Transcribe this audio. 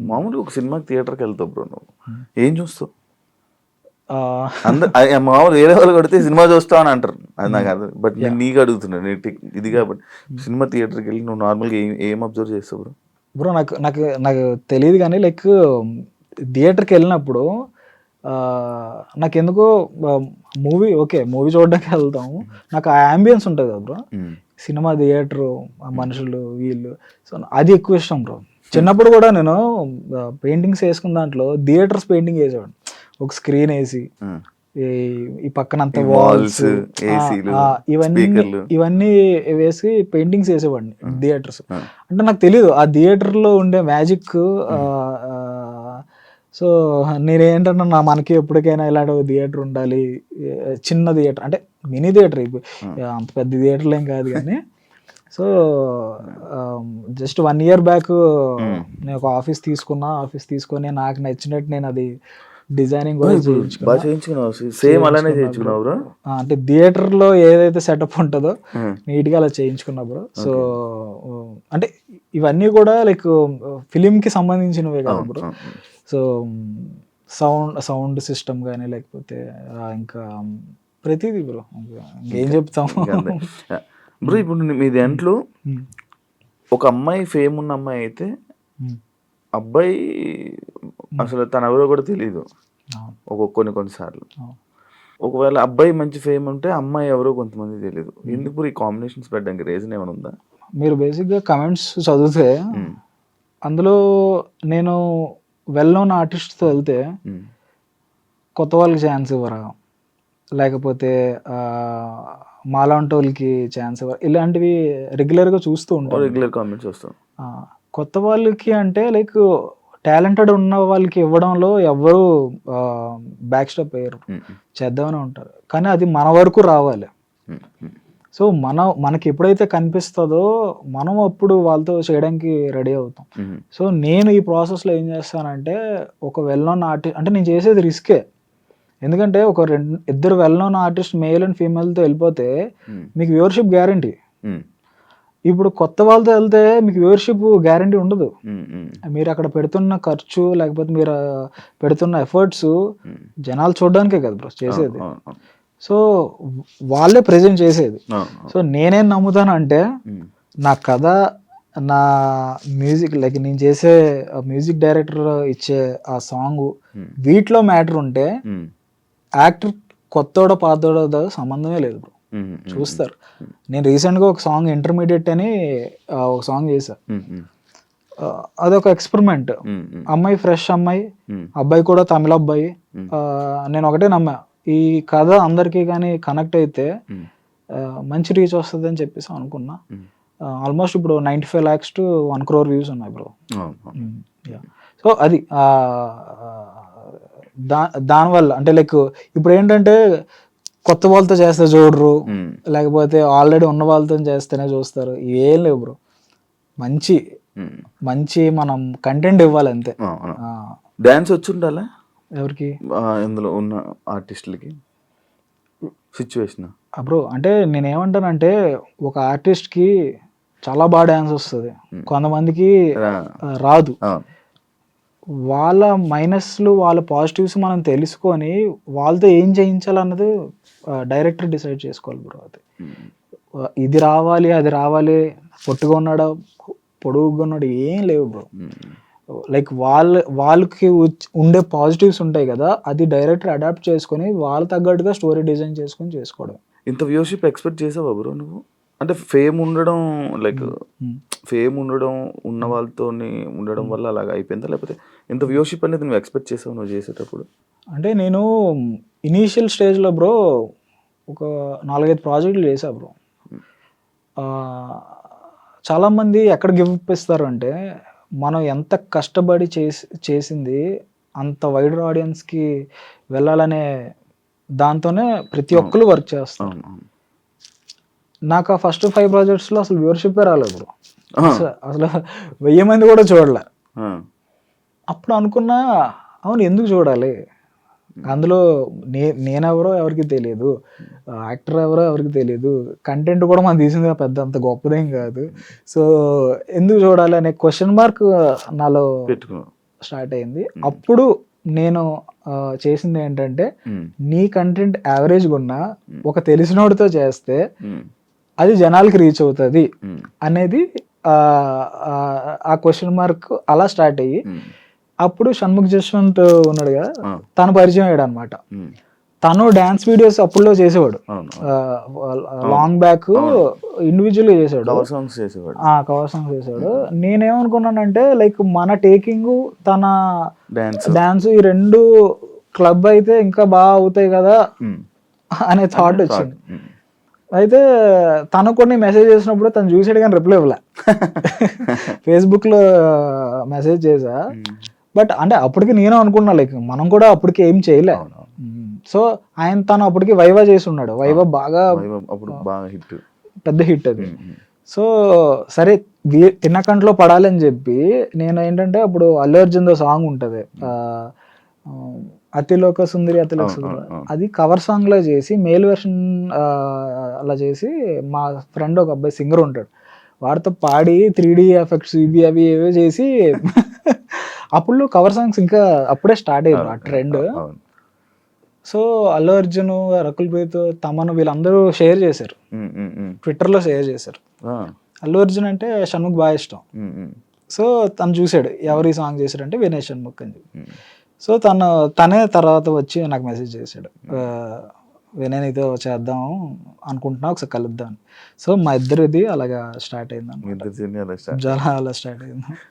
మామూలుగా ఒక సినిమాకి థియేటర్కి వెళ్తావు బ్రో, నువ్వు ఏం చూస్తావు? మామూలు వేరే వాళ్ళు కొడితే సినిమా చూస్తావు అని అంటారు, అది నాకు అర్థం. బట్ నేను నీకు అడుగుతున్నాను, ఇది కాబట్టి సినిమా థియేటర్కి వెళ్ళి నువ్వు నార్మల్గా ఏం అబ్జర్వ్ చేస్తావు బ్రో? బ్రో నాకు నాకు నాకు తెలియదు కానీ లైక్ థియేటర్కి వెళ్ళినప్పుడు నాకు ఎందుకో మూవీ చూడడానికి వెళ్తాము, నాకు ఆ అంబియన్స్ ఉంటుంది కదా బ్రో, సినిమా థియేటరు, ఆ మనుషులు వీళ్ళు, సో అది ఎక్కువ ఇష్టం బ్రో. చిన్నప్పుడు కూడా నేను పెయింటింగ్స్ వేసుకున్న దాంట్లో థియేటర్స్ పెయింటింగ్ వేసేవాడు, ఒక స్క్రీన్ వేసి ఈ పక్కనంతా వాల్స్ ఇవన్నీ వేసి పెయింటింగ్స్ వేసేవాడిని థియేటర్స్. అంటే నాకు తెలియదు ఆ థియేటర్లో ఉండే మ్యాజిక్. సో నేనేంటన్నా మనకి ఎప్పటికైనా ఇలాంటి థియేటర్ ఉండాలి, చిన్న థియేటర్ అంటే మినీ థియేటర్, అంత పెద్ద థియేటర్లు ఏం కాదు కానీ. సో జస్ట్ 1 year బ్యాక్ నేను ఒక ఆఫీస్ తీసుకొని నాకు నచ్చినట్టు నేను అది డిజైనింగ్ కూడా చేయించుకున్నావు. అంటే థియేటర్ లో ఏదైతే సెటప్ ఉంటుందో నీట్ గా అలా చేయించుకున్నా బ్రో. సో అంటే ఇవన్నీ కూడా లైక్ ఫిలిం కి సంబంధించినవే కదా బ్రో. సో సౌండ్ సిస్టమ్ కానీ లేకపోతే ఇంకా ప్రతిదీ బ్రో, ఏం చెప్తాం బ్రో. ఇప్పుడు మీ దాంట్లో ఒక అమ్మాయి ఫేమ్ ఉన్న అమ్మాయి అయితే అబ్బాయి అసలు తన ఎవరో కూడా తెలియదు కొన్నిసార్లు. ఒకవేళ అబ్బాయి మంచి ఫేమ్ ఉంటే అమ్మాయి ఎవరో కొంతమంది తెలియదు. ఎందుకు ఈ కాంబినేషన్స్ పెట్టడానికి రీజన్ ఏమైనా ఉందా? మీరు బేసిక్గా కమెంట్స్ చదివితే అందులో నేను వెల్ నోన్ ఆర్టిస్ట్తో వెళ్తే కొత్త వాళ్ళకి ఛాన్స్ ఇవ్వరా, లేకపోతే మాలాంటి వాళ్ళకి ఛాన్స్ ఇవ్వరా, ఇలాంటివి రెగ్యులర్గా చూస్తూ ఉంటాను. రెగ్యులర్ కామెంట్స్ వస్తాం. కొత్త వాళ్ళకి అంటే లైక్ టాలెంటెడ్ ఉన్న వాళ్ళకి ఇవ్వడంలో ఎవరు బ్యాక్ స్టెప్ అయ్యారు, చేద్దామని ఉంటారు. కానీ అది మన వరకు రావాలి. సో మనకి ఎప్పుడైతే కనిపిస్తుందో మనం అప్పుడు వాళ్ళతో చేయడానికి రెడీ అవుతాం. సో నేను ఈ ప్రాసెస్లో ఏం చేస్తానంటే, ఒక వెల్ నోన్ ఆర్టిస్ట్ అంటే నేను చేసేది రిస్కే. ఎందుకంటే ఒక 2 well known artist male and ఫీమేల్తో వెళ్ళిపోతే మీకు వ్యూవర్షిప్ గ్యారంటీ. ఇప్పుడు కొత్త వాళ్ళతో వెళ్తే మీకు వ్యూవర్షిప్ గ్యారంటీ ఉండదు. మీరు అక్కడ పెడుతున్న ఖర్చు లేకపోతే మీరు పెడుతున్న ఎఫర్ట్స్ జనాలు చూడడానికే కదా బ్రో చేసేది. సో వాళ్ళే ప్రజెంట్ చేసేది. సో నేనేం నమ్ముతానంటే నా కథ, నా మ్యూజిక్, లైక్ నేను చేసే మ్యూజిక్ డైరెక్టర్ ఇచ్చే ఆ సాంగ్, వీటిలో మ్యాటర్ ఉంటే యాక్టర్ కొత్తోడో పాతోడో సంబంధమే లేదు బ్రో, చూస్తారు. నేను రీసెంట్గా ఒక సాంగ్ ఇంటర్మీడియట్ అని ఒక సాంగ్ చేశా. అదొక ఎక్స్పెరిమెంట్. అమ్మాయి ఫ్రెష్ అమ్మాయి, అబ్బాయి కూడా తమిళ అబ్బాయి. నేను ఒకటే నమ్మా, ఈ కథ అందరికీ కానీ కనెక్ట్ అయితే మంచి రీచ్ వస్తుంది అని చెప్పేసి అనుకున్నా. ఆల్మోస్ట్ ఇప్పుడు 95 lakhs to 1 crore వ్యూస్ ఉన్నాయి బ్రో. సో అది దానివల్ల అంటే లైక్ ఇప్పుడు ఏంటంటే కొత్త వాళ్ళతో చేస్తే చూడరు, లేకపోతే ఆల్రెడీ ఉన్న వాళ్ళతో చేస్తేనే చూస్తారు. ఏం లేవు బ్రో, మంచి మనం కంటెంట్ ఇవ్వాలి అంతే. డాన్స్ వచ్చి ఉండాలా ఎవరికి? ఇందులో ఉన్న ఆర్టిస్టులకి సిచ్యువేషన్ బ్రో. అంటే నేనేమంటానంటే ఒక ఆర్టిస్ట్కి చాలా బాగా డాన్స్ వస్తుంది, కొంతమందికి రాదు. వాళ్ళ మైనస్లు వాళ్ళ పాజిటివ్స్ మనం తెలుసుకొని వాళ్ళతో ఏం చేయించాలన్నది డైరెక్టర్ డిసైడ్ చేసుకోవాలి బ్రో. అది ఇది రావాలి అది రావాలి, పొట్టుగా ఉన్నాడా పొడుగుగా ఉన్నాడు ఏం లేవు బ్రో. లైక్ వాళ్ళకి ఉండే పాజిటివ్స్ ఉంటాయి కదా, అది డైరెక్టర్ అడాప్ట్ చేసుకొని వాళ్ళ తగ్గట్టుగా స్టోరీ డిజైన్ చేసుకొని చేసుకోవడం. ఇంత వ్యూషిప్ ఎక్స్పెక్ట్ చేసావా బ్రో నువ్వు? అంటే ఫేమ్ ఉండడం, లైక్ ఫేమ్ ఉన్న వాళ్ళతో ఉండడం వల్ల అలాగ అయిపోయిందా, లేకపోతే ఇంత వ్యూషిప్ అనేది నువ్వు ఎక్స్పెక్ట్ చేసావు నువ్వు చేసేటప్పుడు? అంటే నేను ఇనీషియల్ స్టేజ్లో బ్రో ఒక 4-5 ప్రాజెక్టులు చేశా బ్రో. చాలామంది ఎక్కడ గివ్ అప్ ఇస్తారు అంటే, మనం ఎంత కష్టపడి చేసింది అంత వైడర్ ఆడియన్స్కి వెళ్ళాలనే దాంతోనే ప్రతి ఒక్కరు వర్క్ చేస్తాం. నాకు ఆ ఫస్ట్ 5 ప్రాజెక్ట్స్లో అసలు వ్యూవర్షిప్పే రాలేదు బ్రో. అసలు 1000 మంది కూడా చూడలే. అప్పుడు అనుకున్నా, అవును ఎందుకు చూడాలి, అందులో నేనెవరో ఎవరికి తెలియదు, యాక్టర్ ఎవరో ఎవరికి తెలియదు, కంటెంట్ కూడా మనం తీసింది పెద్ద అంత గొప్పదేం కాదు. సో ఎందుకు చూడాలి అనే క్వశ్చన్ మార్క్ నాలో పెట్టుకున్నావు. స్టార్ట్ అయింది. అప్పుడు నేను చేసింది ఏంటంటే, నీ కంటెంట్ యావరేజ్గా ఉన్నా ఒక తెలిసినోడితో చేస్తే అది జనాలకి రీచ్ అవుతుంది అనేది ఆ క్వశ్చన్ మార్క్ అలా స్టార్ట్ అయ్యి, అప్పుడు షణ్ముఖ్ జశ్వంత్ ఉన్నాడు కదా, తను పరిచయం అయ్యాడు అనమాట. తను డాన్స్ వీడియోస్ అప్పుడులో చేసేవాడు, లాంగ్ బ్యాక్ ఇండివిజువల్ చేసాడు, కవర్ సాంగ్స్ చేసేవాడు. కవర్ సాంగ్స్ చేసాడు. నేనేమనుకున్నానంటే లైక్ మన టేకింగ్ తన డాన్స్ ఈ రెండు క్లబ్ అయితే ఇంకా బాగా అవుతాయి కదా అనే థాట్ వచ్చింది. అయితే తను కొన్ని మెసేజ్ చేసినప్పుడు తను చూసాడు కానీ రిప్లై ఇవ్వలే. ఫేస్బుక్లో మెసేజ్ చేసా, బట్ అంటే అప్పటికి నేను అనుకున్నా లైక్ మనం కూడా అప్పటికి ఏం చేయలే. సో తను అప్పటికి వైవా చేసి ఉన్నాడు, వైవా బాగా హిట్, పెద్ద హిట్ అది. సో సరే తిన్నకంట్లో పడాలని చెప్పి నేను ఏంటంటే, అప్పుడు అల్లు అర్జున్తో సాంగ్ ఉంటుంది అతిలోక సుందరి అతిలోక సుందరి, అది కవర్ సాంగ్ లా చేసి మేల్ వెర్షన్ అలా చేసి, మా ఫ్రెండ్ ఒక అబ్బాయి సింగర్ ఉంటాడు, వాడితో పాడి 3D ఎఫెక్ట్స్ ఇవి అవి ఏవో చేసి అప్పుడు కవర్ సాంగ్స్ ఇంకా అప్పుడే స్టార్ట్ అయ్యారు ఆ ట్రెండ్. సో అల్లు అర్జున్, రకుల్ ప్రీత్, తమన్ వీళ్ళందరూ షేర్ చేశారు, ట్విట్టర్లో షేర్ చేశారు. అల్లు అర్జున్ అంటే షణ్ముఖ్ బాగా ఇష్టం. సో తను చూసాడు ఎవరు ఈ సాంగ్ చేశాడంటే వినయ్ షణ్ముఖ్ అని చెప్పి. సో తనే తర్వాత వచ్చి నాకు మెసేజ్ చేశాడు, వినయ్ నీతో చేద్దాం అనుకుంటున్నా, ఒకసారి కలుద్దాం. సో మా ఇద్దరిది అలాగా స్టార్ట్ అయింది, అలా స్టార్ట్ అయింది.